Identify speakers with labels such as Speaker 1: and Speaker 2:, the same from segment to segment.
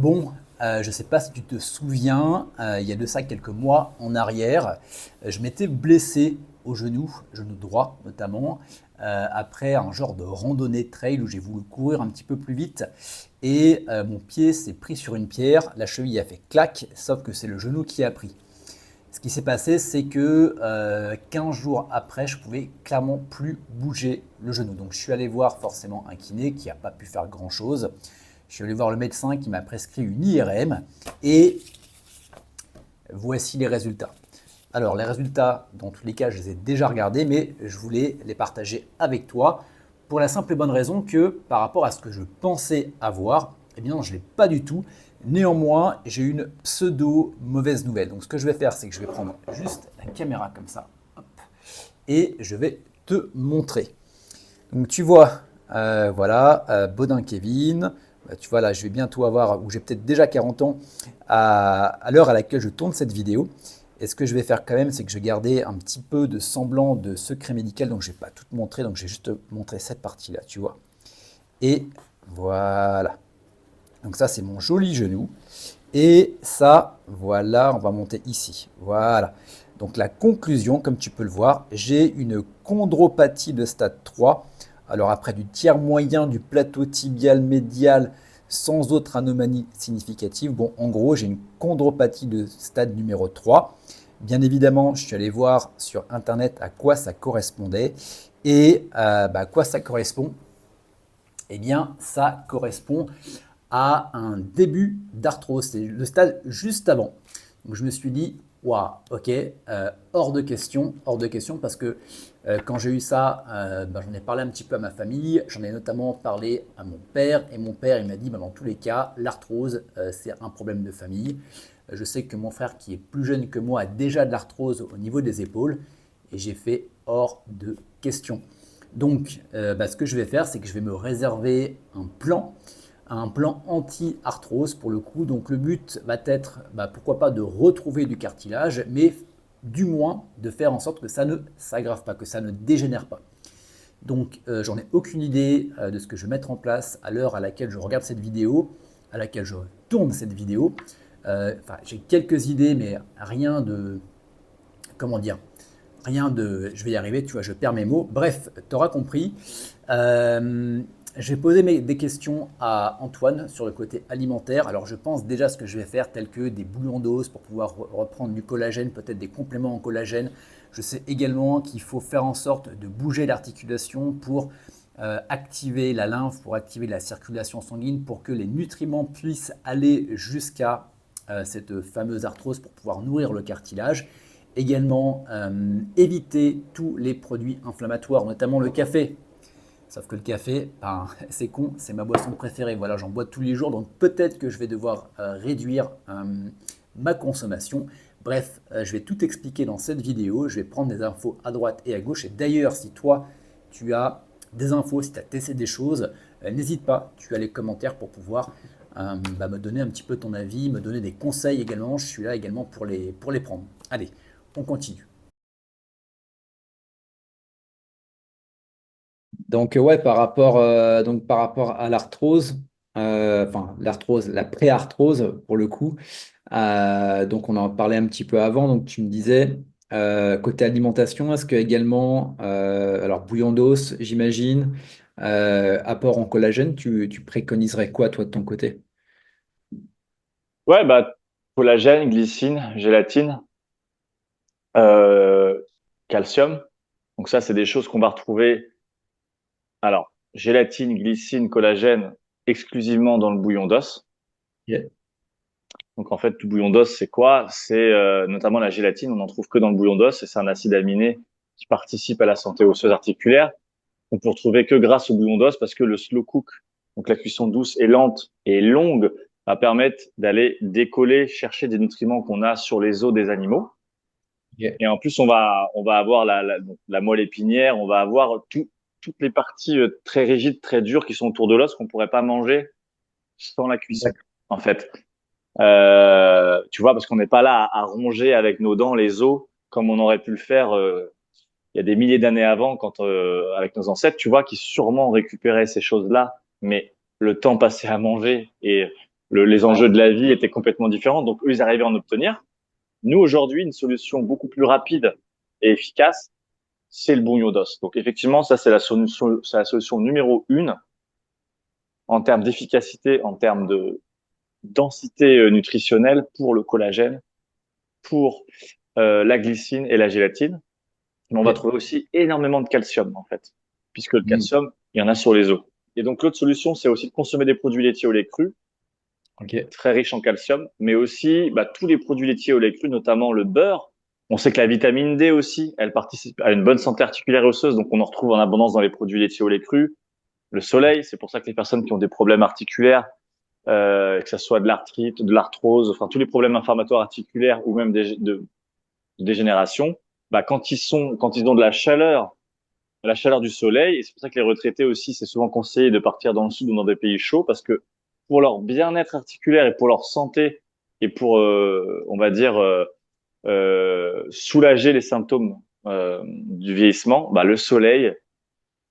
Speaker 1: Bon, je ne sais pas si tu te souviens, il y a de ça quelques mois en arrière, je m'étais blessé au genou droit notamment, après un genre de randonnée trail où j'ai voulu courir un petit peu plus vite et mon pied s'est pris sur une pierre, la cheville a fait clac, sauf que c'est le genou qui a pris. Ce qui s'est passé, c'est que 15 jours après, je pouvais clairement plus bouger le genou. Donc je suis allé voir forcément un kiné qui n'a pas pu faire grand-chose. Je suis allé voir le médecin qui m'a prescrit une IRM et voici les résultats. Alors les résultats, dans tous les cas, je les ai déjà regardés, mais je voulais les partager avec toi pour la simple et bonne raison que par rapport à ce que je pensais avoir, eh bien je ne l'ai pas du tout. Néanmoins, j'ai une pseudo mauvaise nouvelle. Donc ce que je vais faire, c'est que je vais prendre juste la caméra comme ça, hop, et je vais te montrer. Donc tu vois, voilà, Baudin Kevin. Tu vois là, je vais bientôt avoir, ou j'ai peut-être déjà 40 ans à l'heure à laquelle je tourne cette vidéo. Et ce que je vais faire quand même, c'est que je vais garder un petit peu de semblant de secret médical. Donc je ne vais pas tout te montrer, donc je vais juste te montrer cette partie-là, tu vois. Et voilà. Donc ça, c'est mon joli genou. Et ça, voilà, on va monter ici. Voilà. Donc la conclusion, comme tu peux le voir, j'ai une chondropathie de stade 3. Alors après du tiers moyen du plateau tibial médial sans autre anomalie significative, bon, en gros, j'ai une chondropathie de stade numéro 3. Bien évidemment, je suis allé voir sur Internet à quoi ça correspondait. Et à quoi ça correspond? Eh bien, ça correspond à un début d'arthrose. C'est le stade juste avant. Donc je me suis dit, waouh, ok, hors de question, parce que quand j'ai eu ça, j'en ai parlé un petit peu à ma famille, j'en ai notamment parlé à mon père, et mon père, il m'a dit, dans tous les cas, l'arthrose, c'est un problème de famille. Je sais que mon frère, qui est plus jeune que moi, a déjà de l'arthrose au niveau des épaules, et j'ai fait hors de question. Donc, ce que je vais faire, c'est que je vais me réserver un plan anti-arthrose pour le coup. Donc, le but va être, pourquoi pas, de retrouver du cartilage, mais du moins de faire en sorte que ça ne s'aggrave pas, que ça ne dégénère pas. Donc, j'en ai aucune idée de ce que je vais mettre en place à l'heure à laquelle je regarde cette vidéo, à laquelle je tourne cette vidéo. J'ai quelques idées, mais rien de, comment dire, rien de, je vais y arriver, tu vois, je perds mes mots. Bref, tu auras compris. Euh, je vais poser des questions à Antoine sur le côté alimentaire. Alors, je pense déjà ce que je vais faire, tel que des bouillons d'os pour pouvoir reprendre du collagène, peut-être des compléments en collagène. Je sais également qu'il faut faire en sorte de bouger l'articulation pour activer la lymphe, pour activer la circulation sanguine, pour que les nutriments puissent aller jusqu'à cette fameuse arthrose pour pouvoir nourrir le cartilage. Également, éviter tous les produits inflammatoires, notamment le café. Sauf que le café, c'est con, c'est ma boisson préférée. Voilà, j'en bois tous les jours, donc peut-être que je vais devoir réduire ma consommation. Bref, je vais tout expliquer dans cette vidéo. Je vais prendre des infos à droite et à gauche. Et d'ailleurs, si toi, tu as des infos, si tu as testé des choses, n'hésite pas, tu as les commentaires pour pouvoir me donner un petit peu ton avis, me donner des conseils également. Je suis là également pour les prendre. Allez, on continue. Donc ouais, par rapport à l'arthrose, enfin l'arthrose, la préarthrose pour le coup, donc on en parlait un petit peu avant, donc tu me disais, côté alimentation, est-ce que également, alors bouillon d'os, j'imagine, apport en collagène, tu préconiserais quoi toi de ton côté?
Speaker 2: Ouais, collagène, glycine, gélatine, euh, calcium. Donc ça, c'est des choses qu'on va retrouver. Alors, gélatine, glycine, collagène, exclusivement dans le bouillon d'os.
Speaker 1: Yeah.
Speaker 2: Donc en fait, tout bouillon d'os, c'est quoi? C'est notamment la gélatine, on n'en trouve que dans le bouillon d'os, et c'est un acide aminé qui participe à la santé osseuse articulaire. On peut retrouver que grâce au bouillon d'os parce que le slow cook, donc la cuisson douce et lente et longue, va permettre d'aller décoller, chercher des nutriments qu'on a sur les os des animaux.
Speaker 1: Yeah.
Speaker 2: Et en plus, on va avoir donc la moelle épinière, on va avoir toutes les parties très rigides, très dures qui sont autour de l'os qu'on pourrait pas manger sans la cuisson,
Speaker 1: D'accord.
Speaker 2: en fait. Tu vois, parce qu'on n'est pas là à ronger avec nos dents les os comme on aurait pu le faire il y a des milliers d'années avant, quand avec nos ancêtres, tu vois, qui sûrement récupéraient ces choses-là, mais le temps passé à manger et les enjeux de la vie étaient complètement différents. Donc, eux, ils arrivaient à en obtenir. Nous, aujourd'hui, une solution beaucoup plus rapide et efficace, c'est le bouillon d'os. Donc, effectivement, ça, c'est la solution numéro une en termes d'efficacité, en termes de densité nutritionnelle pour le collagène, pour la glycine et la gélatine. Mais on va
Speaker 1: Ok.
Speaker 2: trouver aussi énormément de calcium, en fait, puisque le
Speaker 1: Mm.
Speaker 2: calcium, il y en a sur les os. Et donc, l'autre solution, c'est aussi de consommer des produits laitiers au lait cru,
Speaker 1: Ok.
Speaker 2: très riches en calcium, mais aussi tous les produits laitiers au lait cru, notamment le beurre. On sait que la vitamine D aussi, elle participe à une bonne santé articulaire et osseuse, donc on en retrouve en abondance dans les produits laitiers au lait cru. Le soleil, c'est pour ça que les personnes qui ont des problèmes articulaires, que ce soit de l'arthrite, de l'arthrose, enfin tous les problèmes inflammatoires articulaires ou même de dégénération, quand ils ont de la chaleur du soleil, et c'est pour ça que les retraités aussi, c'est souvent conseillé de partir dans le sud ou dans des pays chauds, parce que pour leur bien-être articulaire et pour leur santé et pour, on va dire, soulager les symptômes du vieillissement, le soleil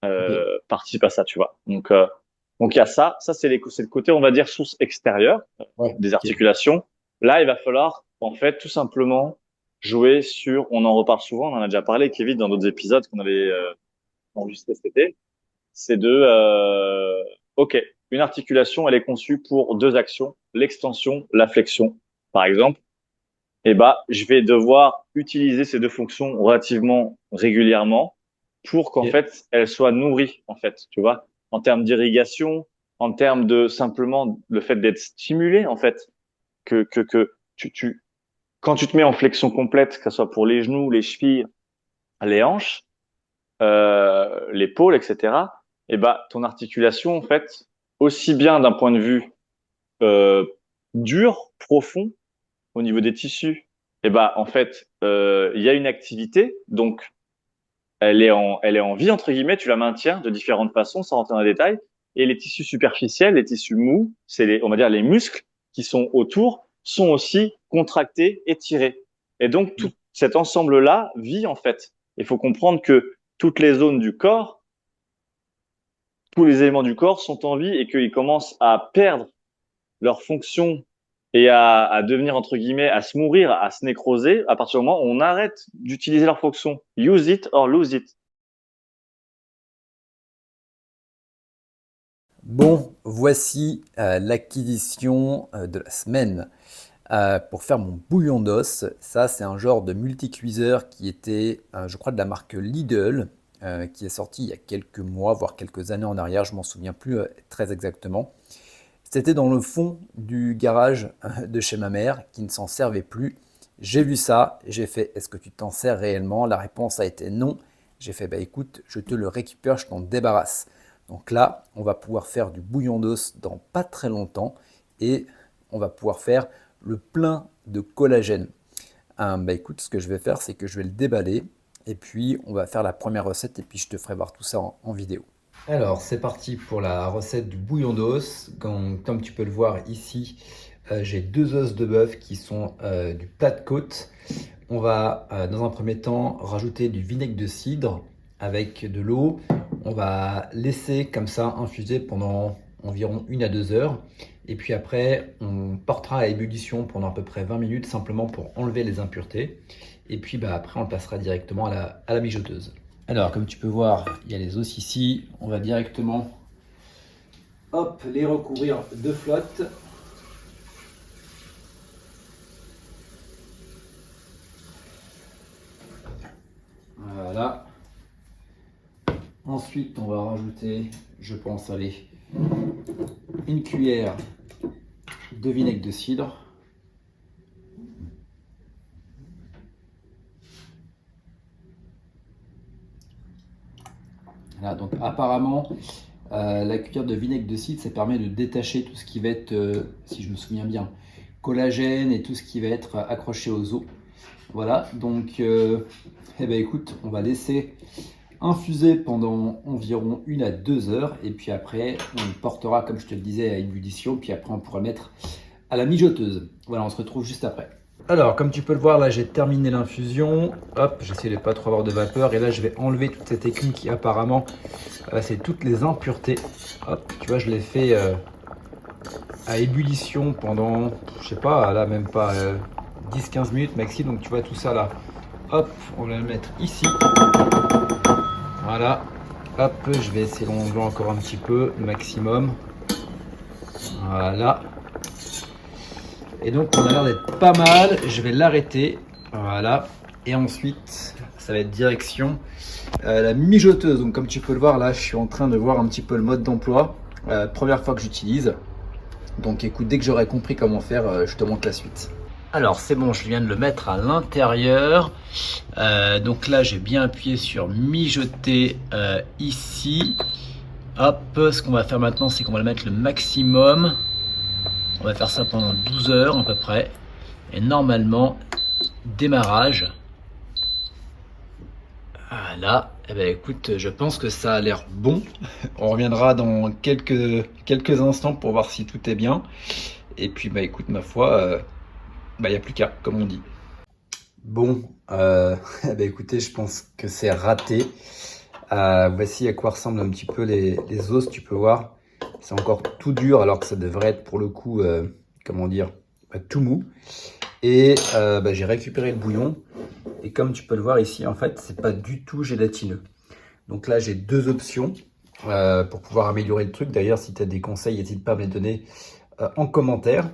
Speaker 1: Ok.
Speaker 2: participe à ça, tu vois. Donc il y a ça. Ça, c'est le côté, on va dire, source extérieure
Speaker 1: Ouais.
Speaker 2: des
Speaker 1: Ok.
Speaker 2: articulations. Là, il va falloir, en fait, tout simplement jouer sur, on en reparle souvent, on en a déjà parlé, Kevin, dans d'autres épisodes qu'on avait enregistrés cet été, c'est OK, une articulation, elle est conçue pour deux actions, l'extension, la flexion, par exemple. Je vais devoir utiliser ces deux fonctions relativement régulièrement pour qu'en
Speaker 1: Ok.
Speaker 2: fait, elles soient nourries, en fait, tu vois, en termes d'irrigation, en termes de simplement le fait d'être stimulé, en fait, que quand tu te mets en flexion complète, que ce soit pour les genoux, les chevilles, les hanches, l'épaule, etc., ton articulation, en fait, aussi bien d'un point de vue euh, dur, profond, au niveau des tissus, en fait, il y a une activité, donc elle est en vie entre guillemets, tu la maintiens de différentes façons, sans rentrer dans les détails. Et les tissus superficiels, les tissus mous, on va dire les muscles qui sont autour, sont aussi contractés, étirés. Et donc tout cet ensemble-là vit en fait. Il faut comprendre que toutes les zones du corps, tous les éléments du corps sont en vie et qu'ils commencent à perdre leur fonction et à devenir, entre guillemets, à se mourir, à se nécroser, à partir du moment où on arrête d'utiliser leur fonction. Use it or lose it.
Speaker 1: Bon, voici l'acquisition de la semaine pour faire mon bouillon d'os. Ça, c'est un genre de multicuiseur qui était, je crois, de la marque Lidl, qui est sorti il y a quelques mois, voire quelques années en arrière. Je m'en souviens plus très exactement. C'était dans le fond du garage de chez ma mère qui ne s'en servait plus. J'ai vu ça, j'ai fait est-ce que tu t'en sers réellement? La réponse a été non. J'ai fait bah écoute, je te le récupère, je t'en débarrasse. Donc là, on va pouvoir faire du bouillon d'os dans pas très longtemps et on va pouvoir faire le plein de collagène. Bah écoute, ce que je vais faire, c'est que je vais le déballer et puis on va faire la première recette et puis je te ferai voir tout ça en vidéo. Alors, c'est parti pour la recette du bouillon d'os. Comme tu peux le voir ici, j'ai deux os de bœuf qui sont du plat de côte. On va, dans un premier temps, rajouter du vinaigre de cidre avec de l'eau. On va laisser comme ça infuser pendant environ 1 à 2 heures. Et puis après, on portera à ébullition pendant à peu près 20 minutes, simplement pour enlever les impuretés. Et puis après, on le passera directement à la mijoteuse. Alors, comme tu peux voir, il y a les os ici. On va directement hop, les recouvrir de flotte. Voilà. Ensuite, on va rajouter, je pense, allez, une cuillère de vinaigre de cidre. Voilà, donc apparemment, la cuillère de vinaigre de cidre, ça permet de détacher tout ce qui va être, si je me souviens bien, collagène et tout ce qui va être accroché aux os. Voilà, donc écoute, on va laisser infuser pendant environ 1 à 2 heures et puis après on le portera, comme je te le disais, à ébullition, puis après on pourra le mettre à la mijoteuse. Voilà, on se retrouve juste après. Alors, comme tu peux le voir, là j'ai terminé l'infusion. Hop, j'essaie de pas trop avoir de vapeur et là je vais enlever toute cette écume qui apparemment c'est toutes les impuretés. Hop, tu vois, je l'ai fait à ébullition pendant, je sais pas, là même pas 10-15 minutes maxi. Donc tu vois tout ça là, hop, on va le mettre ici. Voilà, hop, je vais essayer d'enlever encore un petit peu, maximum. Voilà. Et donc on a l'air d'être pas mal, je vais l'arrêter. Voilà. Et ensuite, ça va être direction la mijoteuse. Donc comme tu peux le voir là, je suis en train de voir un petit peu le mode d'emploi. Première fois que j'utilise. Donc écoute, dès que j'aurai compris comment faire, je te montre la suite. Alors c'est bon, je viens de le mettre à l'intérieur. Donc là, j'ai bien appuyé sur mijoter ici. Hop, ce qu'on va faire maintenant, c'est qu'on va le mettre le maximum. On va faire ça pendant 12 heures à peu près. Et normalement, démarrage. Voilà. Eh ben écoute, je pense que ça a l'air bon. On reviendra dans quelques instants pour voir si tout est bien. Et puis bah écoute, ma foi, il n'y a plus qu'à, comme on dit. Bon, eh ben écoutez, je pense que c'est raté. Voici à quoi ressemblent un petit peu les os, tu peux voir. C'est encore tout dur alors que ça devrait être pour le coup, comment dire, tout mou. Et j'ai récupéré le bouillon. Et comme tu peux le voir ici, en fait, c'est pas du tout gélatineux. Donc là, j'ai deux options pour pouvoir améliorer le truc. D'ailleurs, si tu as des conseils, n'hésite pas à me les donner en commentaire.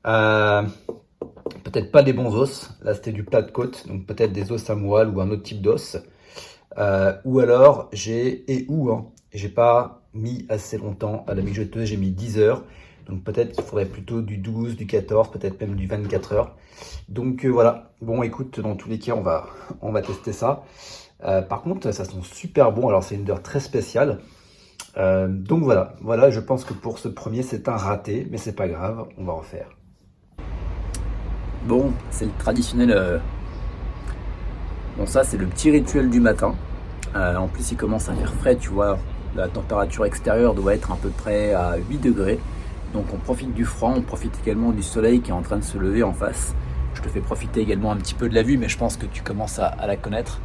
Speaker 1: Peut-être pas des bons os. Là, c'était du plat de côte. Donc peut-être des os à moelle ou un autre type d'os. Ou alors, j'ai pas mis assez longtemps à la mijoteuse. J'ai mis 10 heures. Donc peut-être qu'il faudrait plutôt du 12, du 14, peut-être même du 24 heures. Donc voilà. Bon, écoute, dans tous les cas, on va tester ça. Par contre, ça sent super bon. Alors c'est une odeur très spéciale. Donc voilà, je pense que pour ce premier, c'est un raté, mais c'est pas grave, on va refaire. Bon, c'est le traditionnel. Bon, ça, c'est le petit rituel du matin. En plus, il commence à faire frais, tu vois. La température extérieure doit être à peu près à 8 degrés. Donc on profite du froid, on profite également du soleil qui est en train de se lever en face. Je te fais profiter également un petit peu de la vue, mais je pense que tu commences à la connaître.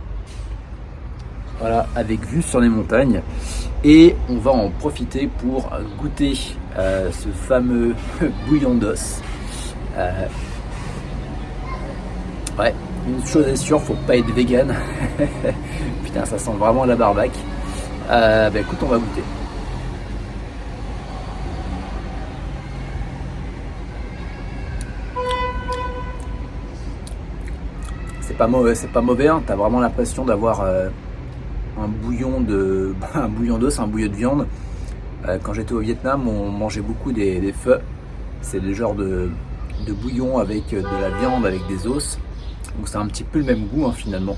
Speaker 1: Voilà, avec vue sur les montagnes. Et on va en profiter pour goûter ce fameux bouillon d'os. Ouais, une chose est sûre, faut pas être vegan. Putain, ça sent vraiment la barbaque. Écoute, on va goûter. C'est pas mauvais, hein. T'as vraiment l'impression d'avoir un bouillon d'os, un bouillon de viande. Quand j'étais au Vietnam, on mangeait beaucoup des pho. C'est le genre de bouillon avec de la viande, avec des os. Donc c'est un petit peu le même goût, hein, finalement.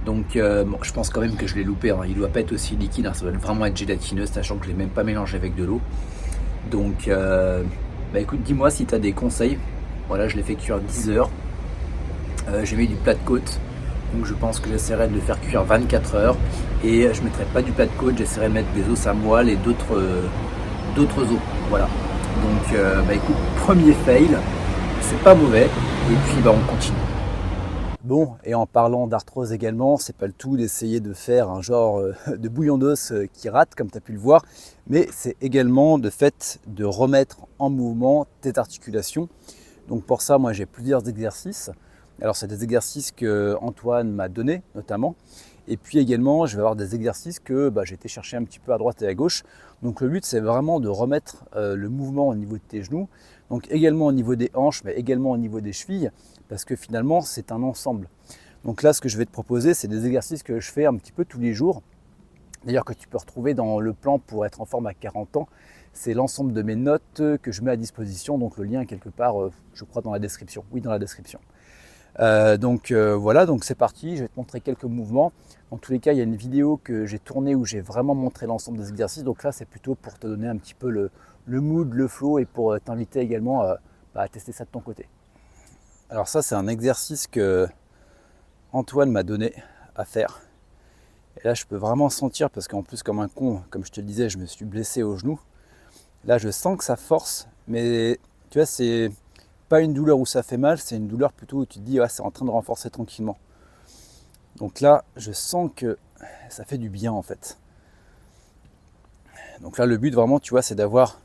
Speaker 1: Donc je pense quand même que je l'ai loupé, hein. Il doit pas être aussi liquide, hein. Ça doit vraiment être gélatineux, sachant que je l'ai même pas mélangé avec de l'eau. Donc écoute, dis-moi si tu as des conseils. Voilà, je l'ai fait cuire 10 heures. J'ai mis du plat de côte. Donc je pense que j'essaierai de le faire cuire 24 heures. Et je ne mettrai pas du plat de côte, j'essaierai de mettre des os à moelle et d'autres os. Voilà. Donc écoute, premier fail, c'est pas mauvais. Et puis on continue. Bon, et en parlant d'arthrose également, c'est pas le tout d'essayer de faire un genre de bouillon d'os qui rate, comme tu as pu le voir, mais c'est également de fait de remettre en mouvement tes articulations. Donc pour ça, moi j'ai plusieurs exercices. Alors c'est des exercices que Antoine m'a donné notamment. Et puis également, je vais avoir des exercices que j'ai été chercher un petit peu à droite et à gauche. Donc le but, c'est vraiment de remettre le mouvement au niveau de tes genoux. Donc également au niveau des hanches, mais également au niveau des chevilles. Parce que finalement, c'est un ensemble. Donc là, ce que je vais te proposer, c'est des exercices que je fais un petit peu tous les jours. D'ailleurs, que tu peux retrouver dans le plan pour être en forme à 40 ans. C'est l'ensemble de mes notes que je mets à disposition. Donc le lien est quelque part, je crois, dans la description. Oui, dans la description. Voilà, donc c'est parti, je vais te montrer quelques mouvements. Dans tous les cas, il y a une vidéo que j'ai tournée où j'ai vraiment montré l'ensemble des exercices. Donc là, c'est plutôt pour te donner un petit peu le mood, le flow et pour t'inviter également à tester ça de ton côté. Alors ça, c'est un exercice que Antoine m'a donné à faire. Et là, je peux vraiment sentir, parce qu'en plus, comme un con, comme je te le disais, je me suis blessé au genou. Là, je sens que ça force, mais tu vois, c'est pas une douleur où ça fait mal, c'est une douleur plutôt où tu te dis, c'est en train de renforcer tranquillement. Donc là, je sens que ça fait du bien en fait. Donc là, le but vraiment, tu vois, c'est d'avoir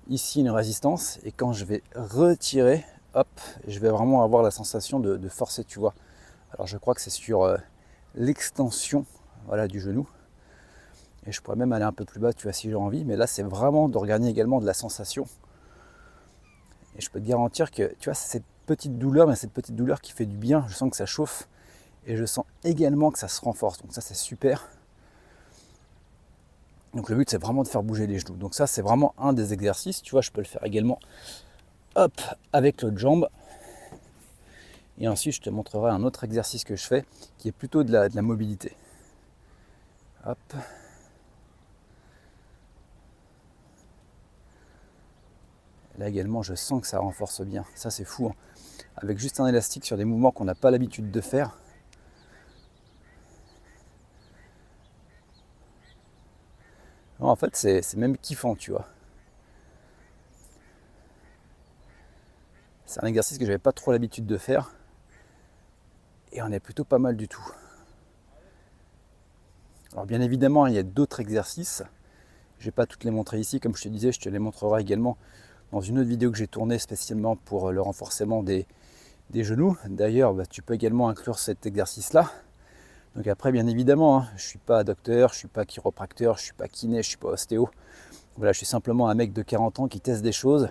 Speaker 1: ici une résistance et quand je vais retirer, hop, je vais vraiment avoir la sensation de forcer, tu vois. Alors je crois que c'est sur l'extension, voilà, du genou. Et je pourrais même aller un peu plus bas, tu vois, si j'ai envie. Mais là, c'est vraiment de regagner également de la sensation. Et je peux te garantir que, tu vois, c'est cette petite douleur, mais cette petite douleur qui fait du bien. Je sens que ça chauffe. Et je sens également que ça se renforce. Donc ça, c'est super. Donc le but, c'est vraiment de faire bouger les genoux. Donc ça, c'est vraiment un des exercices. Tu vois, je peux le faire également, hop, avec l'autre jambe. Et ensuite, je te montrerai un autre exercice que je fais, qui est plutôt de la mobilité. Hop. Là également, je sens que ça renforce bien. Ça, c'est fou, hein. Avec juste un élastique sur des mouvements qu'on n'a pas l'habitude de faire. Non, en fait, c'est même kiffant, tu vois. C'est un exercice que j'avais pas trop l'habitude de faire. Et on est plutôt pas mal du tout. Alors bien évidemment, il y a d'autres exercices. Je ne vais pas toutes les montrer ici. Comme je te disais, je te les montrerai également dans une autre vidéo que j'ai tournée spécialement pour le renforcement des genoux. D'ailleurs, tu peux également inclure cet exercice-là. Donc après, bien évidemment, hein, je ne suis pas docteur, je ne suis pas chiropracteur, je ne suis pas kiné, je ne suis pas ostéo. Voilà, je suis simplement un mec de 40 ans qui teste des choses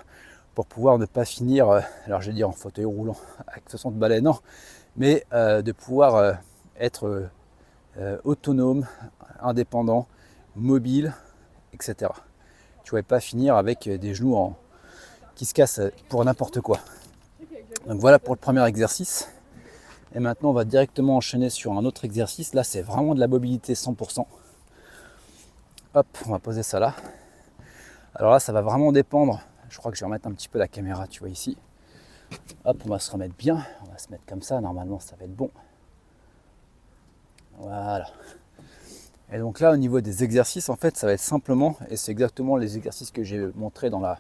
Speaker 1: pour pouvoir ne pas finir, alors je vais dire en fauteuil roulant avec 60 balais, non, mais de pouvoir être autonome, indépendant, mobile, etc. Tu ne vas pas finir avec des genoux qui se cassent pour n'importe quoi. Donc voilà pour le premier exercice. Et maintenant, on va directement enchaîner sur un autre exercice. Là, c'est vraiment de la mobilité 100%. Hop, on va poser ça là. Alors là, ça va vraiment dépendre. Je crois que je vais remettre un petit peu la caméra, tu vois, ici. Hop, on va se remettre bien. On va se mettre comme ça. Normalement, ça va être bon. Voilà. Et donc là, au niveau des exercices, en fait, ça va être simplement, et c'est exactement les exercices que j'ai montrés dans la,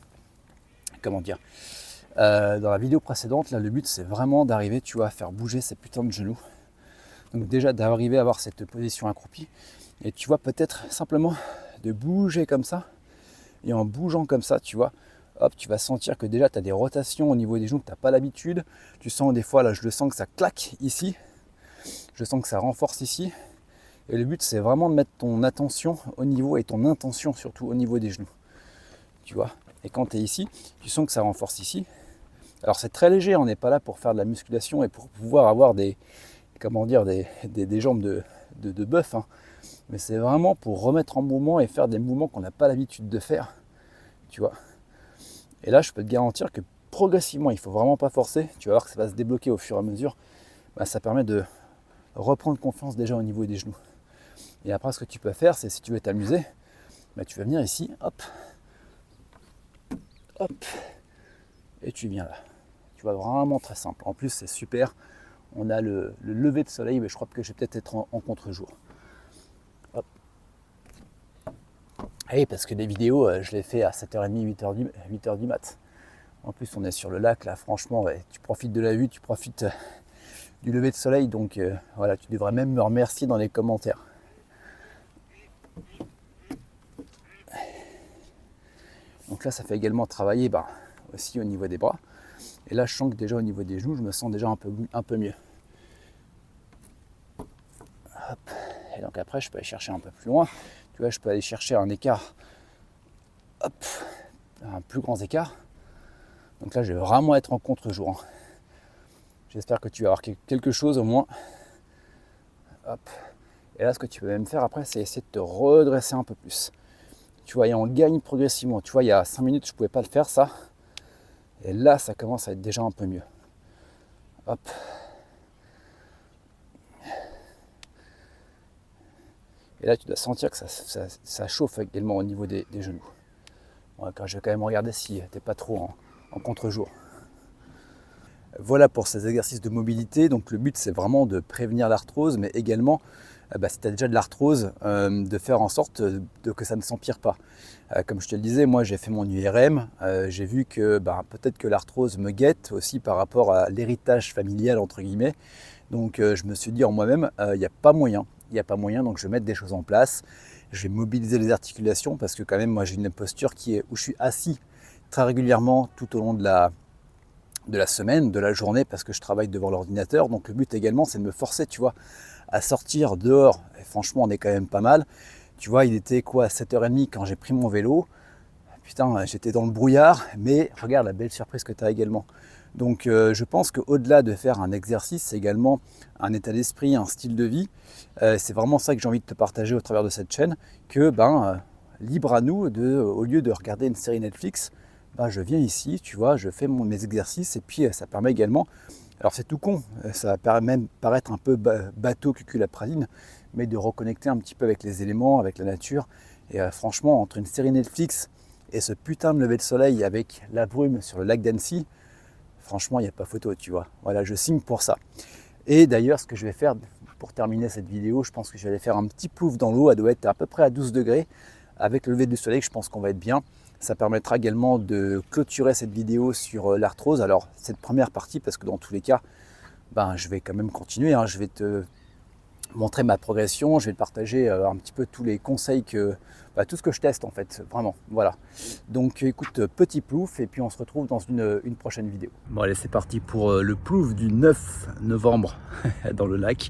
Speaker 1: dans la vidéo précédente. Là, le but, c'est vraiment d'arriver, tu vois, à faire bouger ces putains de genoux. Donc déjà, d'arriver à avoir cette position accroupie. Et tu vois, peut-être simplement de bouger comme ça. Et en bougeant comme ça, tu vois, hop, tu vas sentir que déjà, tu as des rotations au niveau des genoux que tu n'as pas l'habitude. Tu sens des fois, là, je le sens que ça claque ici. Je sens que ça renforce ici. Et le but, c'est vraiment de mettre ton attention au niveau et ton intention surtout au niveau des genoux. Tu vois. Et quand tu es ici, tu sens que ça renforce ici. Alors c'est très léger, on n'est pas là pour faire de la musculation et pour pouvoir avoir des jambes de bœuf. Hein. Mais c'est vraiment pour remettre en mouvement et faire des mouvements qu'on n'a pas l'habitude de faire. Tu vois. Et là, je peux te garantir que progressivement, il ne faut vraiment pas forcer. Tu vas voir que ça va se débloquer au fur et à mesure. Bah, ça permet de reprendre confiance déjà au niveau des genoux. Et après, ce que tu peux faire, c'est si tu veux t'amuser, bah, tu vas venir ici, hop, hop, et tu viens là. Tu vois, vraiment très simple. En plus, c'est super. On a le lever de soleil, mais je crois que je vais peut-être être en contre-jour. Hop. Et parce que les vidéos, je les fais à 7h30, 8h du mat. En plus, on est sur le lac, là, franchement, ouais, tu profites de la vue, tu profites du lever de soleil. Donc voilà, tu devrais même me remercier dans les commentaires. Donc là, ça fait également travailler aussi au niveau des bras. Et là, je sens que déjà au niveau des genoux, je me sens déjà un peu mieux. Hop. Et donc après, je peux aller chercher un peu plus loin. Tu vois, je peux aller chercher un écart, hop, un plus grand écart. Donc là, je vais vraiment être en contre-jour. Hein. J'espère que tu vas avoir quelque chose au moins. Hop. Et là, ce que tu peux même faire après, c'est essayer de te redresser un peu plus. Tu vois, et on gagne progressivement. Tu vois, il y a 5 minutes, je ne pouvais pas le faire, ça. Et là, ça commence à être déjà un peu mieux. Hop. Et là, tu dois sentir que ça chauffe également au niveau des genoux. Bon, je vais quand même regarder si tu n'es pas trop en contre-jour. Voilà pour ces exercices de mobilité. Donc le but, c'est vraiment de prévenir l'arthrose, mais également, si tu as déjà de l'arthrose, de faire en sorte que ça ne s'empire pas. Comme je te le disais, moi j'ai fait mon IRM, j'ai vu que peut-être que l'arthrose me guette aussi par rapport à l'héritage familial entre guillemets. Donc je me suis dit en moi-même, il n'y a pas moyen, donc je vais mettre des choses en place. Je vais mobiliser les articulations parce que quand même moi j'ai une posture où je suis assis très régulièrement tout au long de la semaine, de la journée, parce que je travaille devant l'ordinateur. Donc le but également, c'est de me forcer, tu vois, à sortir dehors. Et franchement, on est quand même pas mal. Tu vois, il était quoi, 7h30 quand j'ai pris mon vélo. Putain, j'étais dans le brouillard, mais regarde la belle surprise que tu as également. Donc je pense qu'au-delà de faire un exercice, c'est également un état d'esprit, un style de vie. C'est vraiment ça que j'ai envie de te partager au travers de cette chaîne, que libre à nous, au lieu de regarder une série Netflix, je viens ici, tu vois, je fais mes exercices et puis ça permet également, alors c'est tout con, ça va même paraître un peu bateau cuculapraline, mais de reconnecter un petit peu avec les éléments, avec la nature. Et franchement, entre une série Netflix et ce putain de lever de soleil avec la brume sur le lac d'Annecy, franchement, il n'y a pas photo, tu vois. Voilà, je signe pour ça. Et d'ailleurs, ce que je vais faire pour terminer cette vidéo, je pense que je vais aller faire un petit plouf dans l'eau. Elle doit être à peu près à 12 degrés. Avec le lever du soleil, je pense qu'on va être bien. Ça permettra également de clôturer cette vidéo sur l'arthrose. Alors, cette première partie, parce que dans tous les cas, je vais quand même continuer. Je vais te montrer ma progression, je vais te partager un petit peu tous les conseils tout ce que je teste en fait, vraiment, voilà. Donc écoute, petit plouf et puis on se retrouve dans une prochaine vidéo. Bon allez, c'est parti pour le plouf du 9 novembre dans le lac.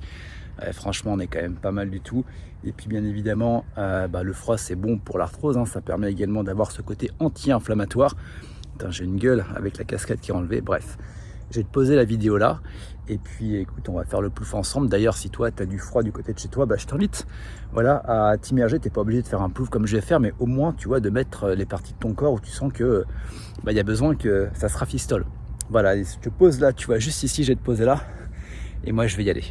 Speaker 1: Franchement, on est quand même pas mal du tout. Et puis bien évidemment, le froid c'est bon pour l'arthrose, ça permet également d'avoir ce côté anti-inflammatoire. J'ai une gueule avec la casquette qui est enlevée, bref. Je vais te poser la vidéo là, et puis écoute, on va faire le plouf ensemble. D'ailleurs, si toi tu as du froid du côté de chez toi, je t'invite à t'immerger. Tu n'es pas obligé de faire un plouf comme je vais faire, mais au moins tu vois, de mettre les parties de ton corps où tu sens que y a besoin que ça se rafistole. Voilà, je te pose là, tu vois, juste ici, je vais te poser là, et moi je vais y aller.